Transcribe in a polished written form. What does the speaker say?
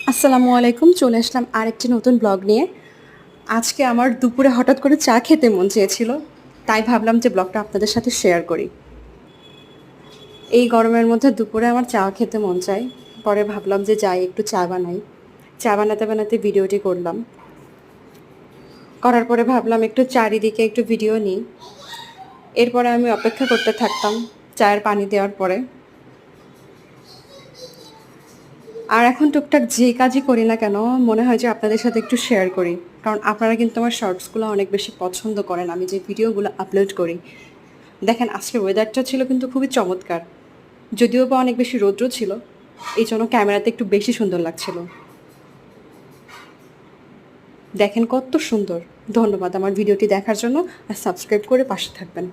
আসসালামু আলাইকুম। চলে আসলাম আরেকটি নতুন ব্লগ নিয়ে। আজকে আমার দুপুরে হঠাৎ করে চা খেতে মন চেয়েছিল। তাই ভাবলাম যে ব্লগটা আপনাদের সাথে শেয়ার করি। এই গরমের মধ্যে দুপুরে আমার চা খেতে মন চায়। পরে ভাবলাম যে যাই একটু চা বানাই। চা বানাতে বানাতে ভিডিওটি করলাম। করার পরে ভাবলাম একটু চারিদিকে একটু ভিডিও নিই। এরপরে আমি অপেক্ষা করতে থাকতাম চায়ের পানি দেওয়ার পরে। আর এখন টুকটাক যে কাজই করি না কেন মনে হয় যে আপনাদের সাথে একটু শেয়ার করি। কারণ আপনারা কিন্তু আমার শর্টসগুলো অনেক বেশি পছন্দ করেন, আমি যে ভিডিওগুলো আপলোড করি। দেখেন আজকের ওয়েদারটা ছিল কিন্তু খুবই চমৎকার। যদিও বা অনেক বেশি রৌদ্র ছিল, এই জন্য ক্যামেরাতে একটু বেশি সুন্দর লাগছিল। দেখেন কত সুন্দর। ধন্যবাদ আমার ভিডিওটি দেখার জন্য, আর সাবস্ক্রাইব করে পাশে থাকবেন।